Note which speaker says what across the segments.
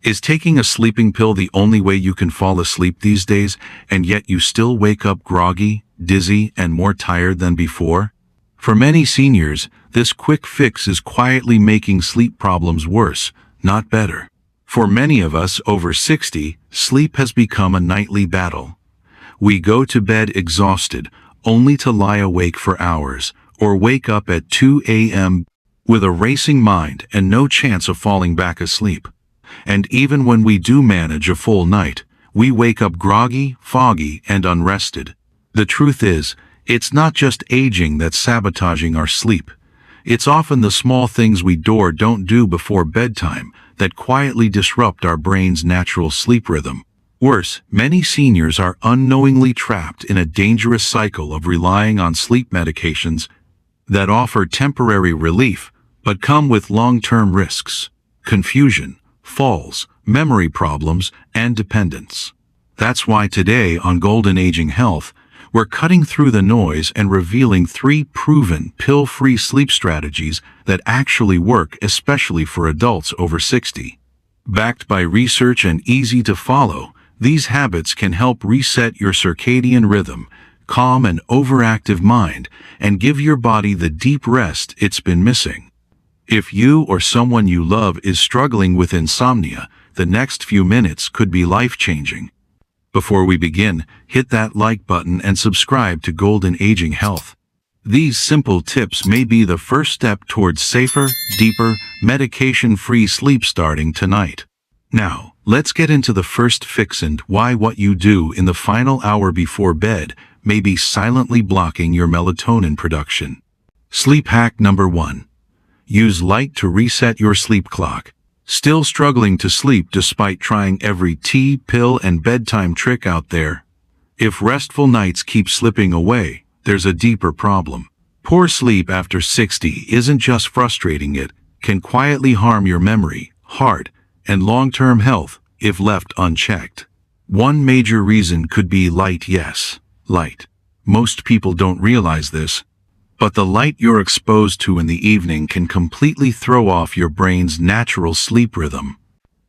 Speaker 1: Is taking a sleeping pill the only way you can fall asleep these days, and yet you still wake up groggy, dizzy, and more tired than before? For many seniors, this quick fix is quietly making sleep problems worse, not better. For many of us over 60, sleep has become a nightly battle. We go to bed exhausted, only to lie awake for hours, or wake up at 2 a.m. with a racing mind and no chance of falling back asleep. And even when we do manage a full night, we wake up groggy, foggy, and unrested. The truth is, it's not just aging that's sabotaging our sleep. It's often the small things we do or don't do before bedtime that quietly disrupt our brain's natural sleep rhythm. Worse, many seniors are unknowingly trapped in a dangerous cycle of relying on sleep medications that offer temporary relief but come with long-term risks: confusion, falls, memory problems, and dependence. That's why today on Golden Aging Health, we're cutting through the noise and revealing 3 proven pill-free sleep strategies that actually work, especially for adults over 60. Backed by research and easy to follow, these habits can help reset your circadian rhythm, calm an overactive mind, and give your body the deep rest it's been missing. If you or someone you love is struggling with insomnia, the next few minutes could be life-changing. Before we begin, hit that like button and subscribe to Golden Aging Health. These simple tips may be the first step towards safer, deeper, medication-free sleep starting tonight. Now, let's get into the first fix and why what you do in the final hour before bed may be silently blocking your melatonin production. Sleep hack number 1. Use light to reset your sleep clock. Still struggling to sleep despite trying every tea, pill, and bedtime trick out there? If restful nights keep slipping away, there's a deeper problem. Poor sleep after 60 isn't just frustrating, it can quietly harm your memory, heart, and long-term health if left unchecked. One major reason could be light. Yes, light. Most people don't realize this, but the light you're exposed to in the evening can completely throw off your brain's natural sleep rhythm.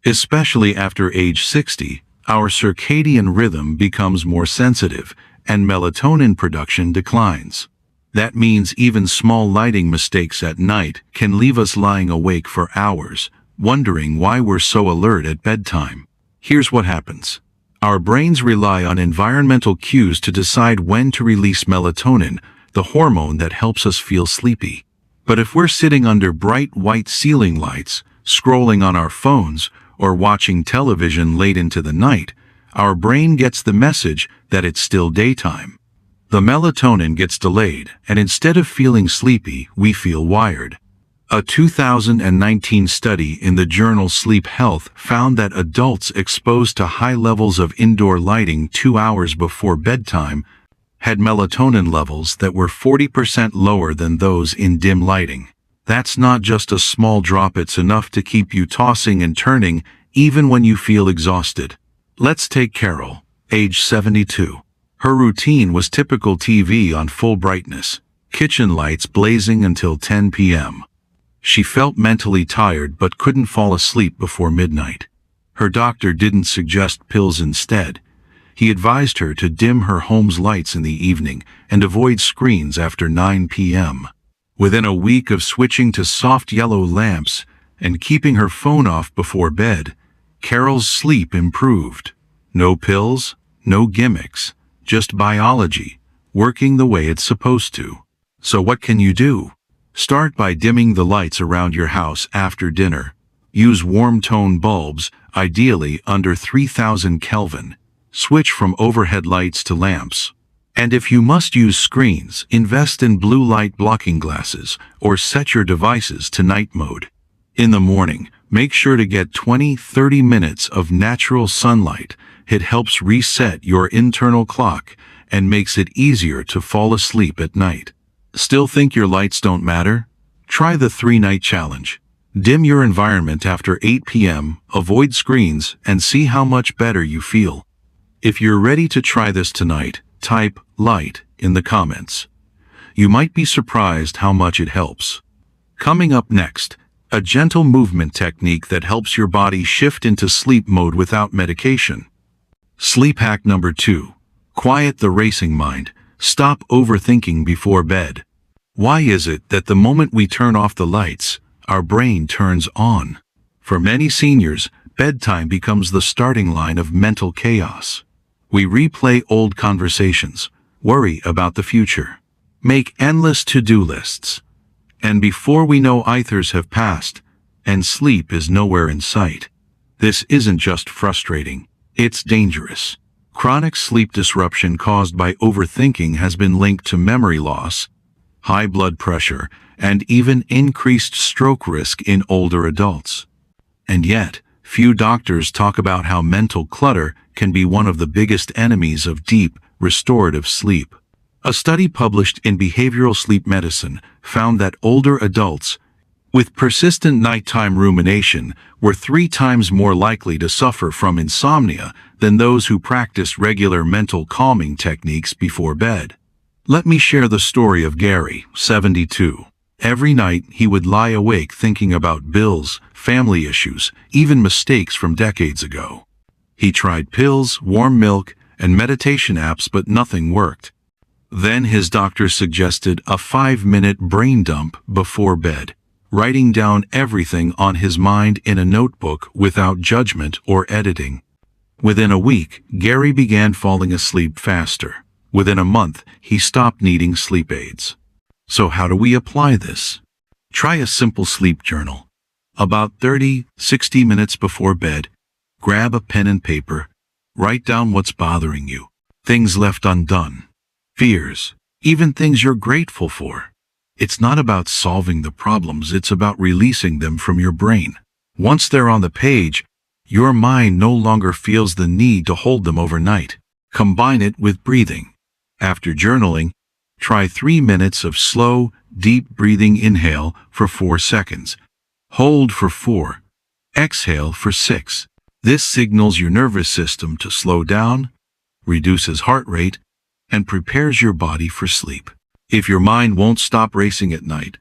Speaker 1: Especially after age 60, our circadian rhythm becomes more sensitive, and melatonin production declines. That means even small lighting mistakes at night can leave us lying awake for hours, wondering why we're so alert at bedtime. Here's what happens. Our brains rely on environmental cues to decide when to release melatonin, the hormone that helps us feel sleepy. But if we're sitting under bright white ceiling lights, scrolling on our phones, or watching television late into the night, our brain gets the message that it's still daytime. The melatonin gets delayed, and instead of feeling sleepy, we feel wired. A 2019 study in the journal Sleep Health found that adults exposed to high levels of indoor lighting 2 hours before bedtime had melatonin levels that were 40% lower than those in dim lighting. That's not just a small drop, it's enough to keep you tossing and turning even when you feel exhausted. Let's take Carol, age 72. Her routine was typical: TV on full brightness, kitchen lights blazing until 10 p.m. She felt mentally tired but couldn't fall asleep before midnight. Her doctor didn't suggest pills instead. He advised her to dim her home's lights in the evening and avoid screens after 9 p.m. Within a week of switching to soft yellow lamps and keeping her phone off before bed, Carol's sleep improved. No pills, no gimmicks, just biology, working the way it's supposed to. So what can you do? Start by dimming the lights around your house after dinner. Use warm tone bulbs, ideally under 3000 Kelvin. Switch from overhead lights to lamps. And if you must use screens, invest in blue light blocking glasses or set your devices to night mode. In the morning, make sure to get 20-30 minutes of natural sunlight. It helps reset your internal clock and makes it easier to fall asleep at night. Still think your lights don't matter? Try the 3-night challenge. Dim your environment after 8 p.m., avoid screens, and see how much better you feel. If you're ready to try this tonight, type "light" in the comments. You might be surprised how much it helps. Coming up next, a gentle movement technique that helps your body shift into sleep mode without medication. Sleep hack number 2. Quiet the racing mind. Stop overthinking before bed. Why is it that the moment we turn off the lights, our brain turns on? For many seniors, bedtime becomes the starting line of mental chaos. We replay old conversations, worry about the future, make endless to-do lists. And before we know hours have passed, and sleep is nowhere in sight. This isn't just frustrating, it's dangerous. Chronic sleep disruption caused by overthinking has been linked to memory loss, high blood pressure, and even increased stroke risk in older adults. And yet, few doctors talk about how mental clutter can be one of the biggest enemies of deep, restorative sleep. A study published in Behavioral Sleep Medicine found that older adults with persistent nighttime rumination were 3 times more likely to suffer from insomnia than those who practiced regular mental calming techniques before bed. Let me share the story of Gary, 72. Every night he would lie awake thinking about bills, family issues, even mistakes from decades ago. He tried pills, warm milk, and meditation apps, but nothing worked. Then his doctor suggested a 5-minute brain dump before bed, writing down everything on his mind in a notebook without judgment or editing. Within a week, Gary began falling asleep faster. Within a month, he stopped needing sleep aids. So how do we apply this? Try a simple sleep journal. About 30-60 minutes before bed, grab a pen and paper, write down what's bothering you, things left undone, fears, even things you're grateful for. It's not about solving the problems, it's about releasing them from your brain. Once they're on the page, your mind no longer feels the need to hold them overnight. Combine it with breathing. After journaling, try 3 minutes of slow, deep breathing. Inhale for 4 seconds. Hold for 4. Exhale for 6. This signals your nervous system to slow down, reduces heart rate, and prepares your body for sleep. If your mind won't stop racing at night,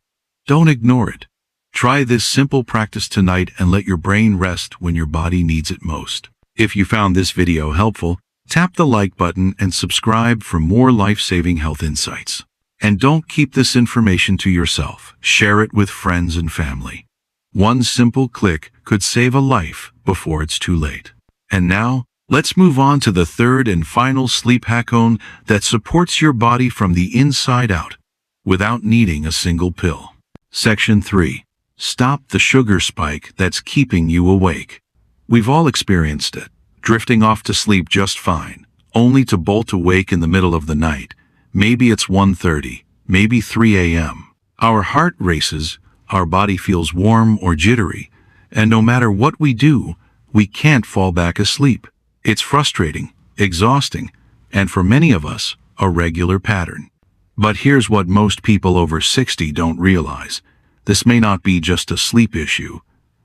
Speaker 1: don't ignore it. Try this simple practice tonight and let your brain rest when your body needs it most. If you found this video helpful, tap the like button and subscribe for more life-saving health insights. And don't keep this information to yourself. Share it with friends and family. One simple click could save a life before it's too late. And now, let's move on to the third and final sleep hack that supports your body from the inside out, without needing a single pill. Section 3. Stop the sugar spike that's keeping you awake. We've all experienced it, drifting off to sleep just fine, only to bolt awake in the middle of the night. Maybe it's 1:30, maybe 3 a.m. Our heart races, our body feels warm or jittery, and no matter what we do, we can't fall back asleep. It's frustrating, exhausting, and for many of us, a regular pattern. But here's what most people over 60 don't realize. This may not be just a sleep issue.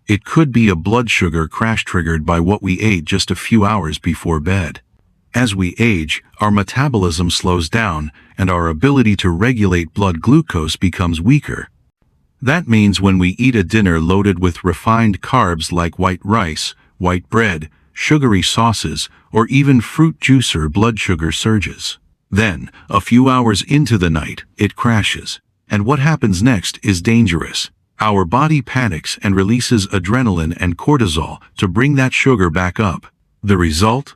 Speaker 1: It could be a blood sugar crash triggered by what we ate just a few hours before bed. As we age, our metabolism slows down and our ability to regulate blood glucose becomes weaker. That means when we eat a dinner loaded with refined carbs like white rice, white bread, sugary sauces, or even fruit juice, our blood sugar surges. Then, a few hours into the night, it crashes. And what happens next is dangerous. Our body panics and releases adrenaline and cortisol to bring that sugar back up. The result?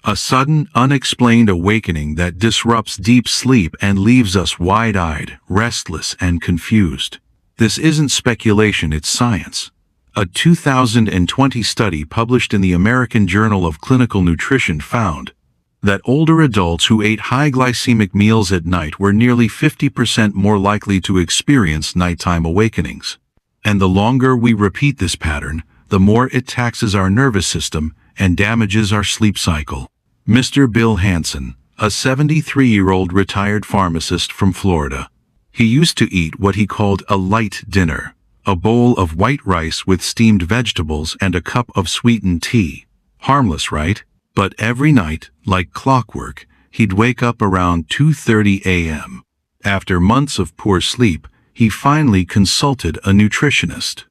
Speaker 1: A sudden, unexplained awakening that disrupts deep sleep and leaves us wide-eyed, restless, and confused. This isn't speculation, it's science. A 2020 study published in the American Journal of Clinical Nutrition found that older adults who ate high glycemic meals at night were nearly 50% more likely to experience nighttime awakenings. And the longer we repeat this pattern, the more it taxes our nervous system and damages our sleep cycle. Mr. Bill Hansen, a 73-year-old retired pharmacist from Florida, he used to eat what he called a light dinner, a bowl of white rice with steamed vegetables and a cup of sweetened tea. Harmless, right? But every night, like clockwork, he'd wake up around 2:30 a.m. After months of poor sleep, he finally consulted a nutritionist.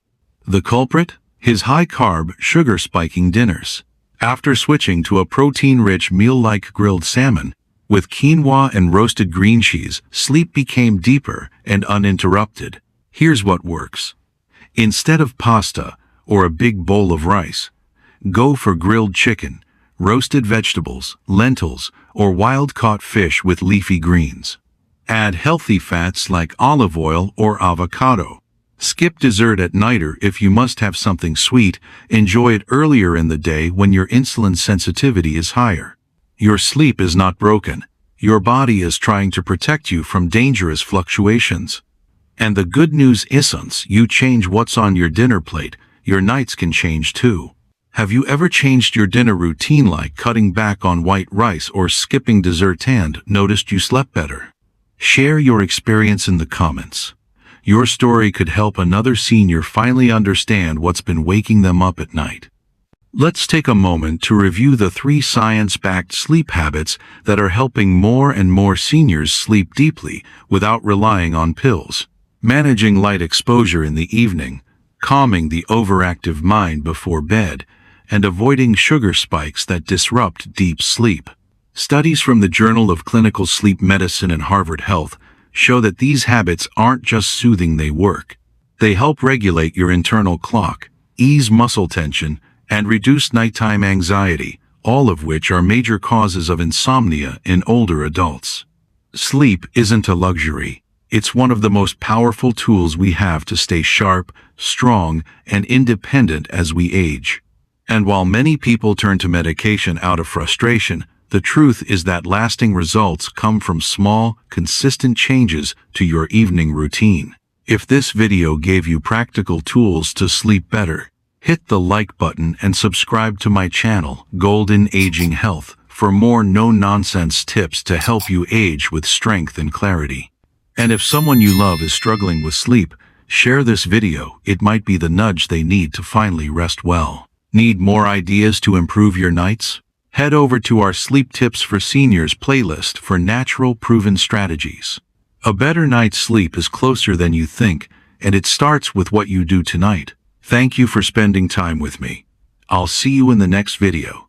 Speaker 1: The culprit? His high-carb, sugar-spiking dinners. After switching to a protein-rich meal like grilled salmon, with quinoa and roasted green cheese, sleep became deeper and uninterrupted. Here's what works. Instead of pasta or a big bowl of rice, go for grilled chicken, roasted vegetables, lentils, or wild-caught fish with leafy greens. Add healthy fats like olive oil or avocado. Skip dessert at night, or if you must have something sweet, enjoy it earlier in the day when your insulin sensitivity is higher. Your sleep is not broken. Your body is trying to protect you from dangerous fluctuations. And the good news is, once you change what's on your dinner plate, your nights can change too. Have you ever changed your dinner routine, like cutting back on white rice or skipping dessert, and noticed you slept better? Share your experience in the comments. Your story could help another senior finally understand what's been waking them up at night. Let's take a moment to review the 3 science-backed sleep habits that are helping more and more seniors sleep deeply without relying on pills. Managing light exposure in the evening, calming the overactive mind before bed, and avoiding sugar spikes that disrupt deep sleep. Studies from the Journal of Clinical Sleep Medicine and Harvard Health show that these habits aren't just soothing, they work. They help regulate your internal clock, ease muscle tension, and reduce nighttime anxiety, all of which are major causes of insomnia in older adults. Sleep isn't a luxury. It's one of the most powerful tools we have to stay sharp, strong, and independent as we age. And while many people turn to medication out of frustration, the truth is that lasting results come from small, consistent changes to your evening routine. If this video gave you practical tools to sleep better, hit the like button and subscribe to my channel, Golden Aging Health, for more no-nonsense tips to help you age with strength and clarity. And if someone you love is struggling with sleep, share this video. It might be the nudge they need to finally rest well. Need more ideas to improve your nights? Head over to our Sleep Tips for Seniors playlist for natural, proven strategies. A better night's sleep is closer than you think, and it starts with what you do tonight. Thank you for spending time with me. I'll see you in the next video.